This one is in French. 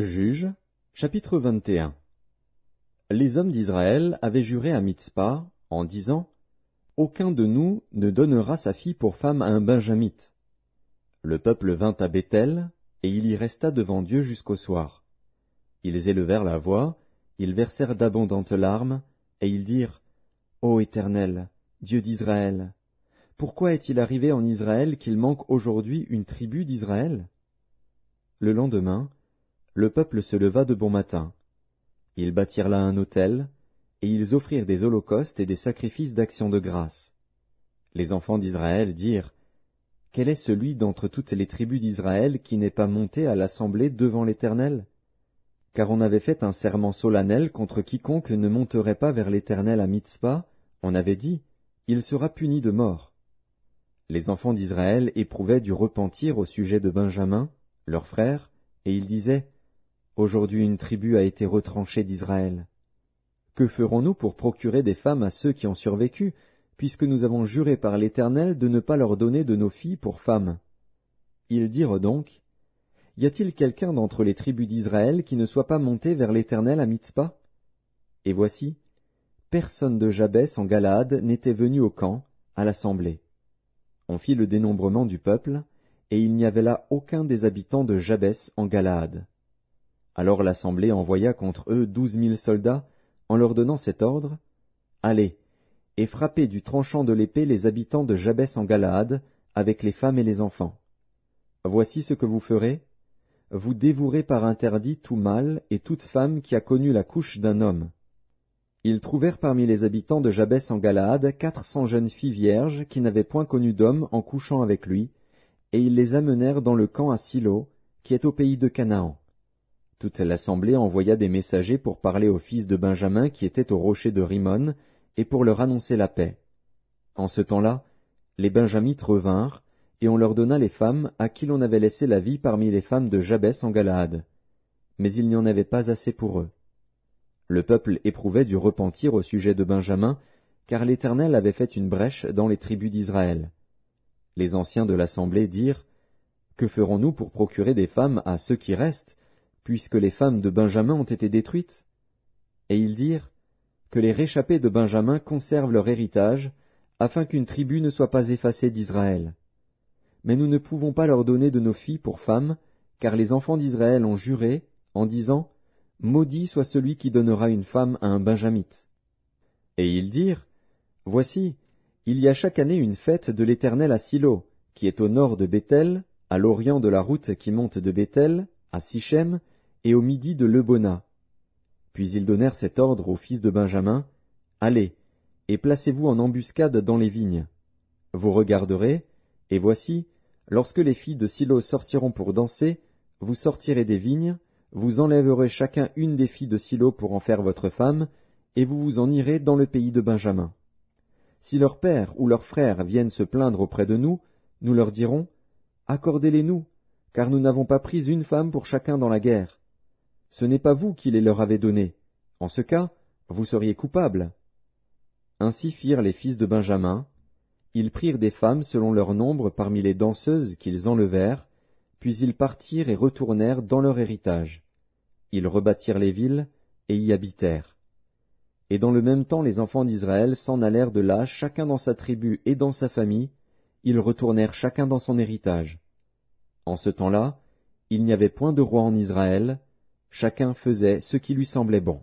Juges, chapitre 21. Les hommes d'Israël avaient juré à Mitzpa, en disant, « Aucun de nous ne donnera sa fille pour femme à un benjamite. » Le peuple vint à Béthel, et il y resta devant Dieu jusqu'au soir. Ils élevèrent la voix, ils versèrent d'abondantes larmes, et ils dirent, « Ô Éternel, Dieu d'Israël, pourquoi est-il arrivé en Israël qu'il manque aujourd'hui une tribu d'Israël » Le lendemain, le peuple se leva de bon matin. Ils bâtirent là un autel, et ils offrirent des holocaustes et des sacrifices d'action de grâce. Les enfants d'Israël dirent, « Quel est celui d'entre toutes les tribus d'Israël qui n'est pas monté à l'assemblée devant l'Éternel » Car on avait fait un serment solennel contre quiconque ne monterait pas vers l'Éternel à Mitzpa, on avait dit, « Il sera puni de mort. » Les enfants d'Israël éprouvaient du repentir au sujet de Benjamin, leur frère, et ils disaient, « Aujourd'hui une tribu a été retranchée d'Israël. Que ferons-nous pour procurer des femmes à ceux qui ont survécu, puisque nous avons juré par l'Éternel de ne pas leur donner de nos filles pour femmes ?» Ils dirent donc, « Y a-t-il quelqu'un d'entre les tribus d'Israël qui ne soit pas monté vers l'Éternel à Mitzpa ?» Et voici, personne de Jabès en Galaad n'était venu au camp, à l'assemblée. On fit le dénombrement du peuple, et il n'y avait là aucun des habitants de Jabès en Galaad. Alors l'assemblée envoya contre eux 12 000 soldats, en leur donnant cet ordre, « Allez, et frappez du tranchant de l'épée les habitants de Jabès en Galaad, avec les femmes et les enfants. Voici ce que vous ferez. Vous dévouerez par interdit tout mâle et toute femme qui a connu la couche d'un homme. » Ils trouvèrent parmi les habitants de Jabès en Galaad 400 jeunes filles vierges qui n'avaient point connu d'homme en couchant avec lui, et ils les amenèrent dans le camp à Silo, qui est au pays de Canaan. Toute l'assemblée envoya des messagers pour parler aux fils de Benjamin qui étaient au rocher de Rimon, et pour leur annoncer la paix. En ce temps-là, les Benjamites revinrent, et on leur donna les femmes à qui l'on avait laissé la vie parmi les femmes de Jabès en Galaad. Mais il n'y en avait pas assez pour eux. Le peuple éprouvait du repentir au sujet de Benjamin, car l'Éternel avait fait une brèche dans les tribus d'Israël. Les anciens de l'assemblée dirent, « Que ferons-nous pour procurer des femmes à ceux qui restent, puisque les femmes de Benjamin ont été détruites ?» Et ils dirent, « Que les réchappés de Benjamin conservent leur héritage, afin qu'une tribu ne soit pas effacée d'Israël. Mais nous ne pouvons pas leur donner de nos filles pour femmes, car les enfants d'Israël ont juré, en disant, « Maudit soit celui qui donnera une femme à un benjamite. » Et ils dirent, « Voici, il y a chaque année une fête de l'Éternel à Silo, qui est au nord de Béthel, à l'orient de la route qui monte de Béthel, à Sichem, et au midi de Lebona. » Puis ils donnèrent cet ordre aux fils de Benjamin, « Allez, et placez-vous en embuscade dans les vignes. Vous regarderez, et voici, lorsque les filles de Silo sortiront pour danser, vous sortirez des vignes, vous enlèverez chacun une des filles de Silo pour en faire votre femme, et vous vous en irez dans le pays de Benjamin. Si leur père ou leurs frères viennent se plaindre auprès de nous, nous leur dirons, « Accordez-les-nous, car nous n'avons pas pris une femme pour chacun dans la guerre. Ce n'est pas vous qui les leur avez données. En ce cas, vous seriez coupables. » Ainsi firent les fils de Benjamin. Ils prirent des femmes selon leur nombre parmi les danseuses qu'ils enlevèrent, puis ils partirent et retournèrent dans leur héritage. Ils rebâtirent les villes et y habitèrent. Et dans le même temps les enfants d'Israël s'en allèrent de là, chacun dans sa tribu et dans sa famille, ils retournèrent chacun dans son héritage. En ce temps-là, il n'y avait point de roi en Israël, chacun faisait ce qui lui semblait bon.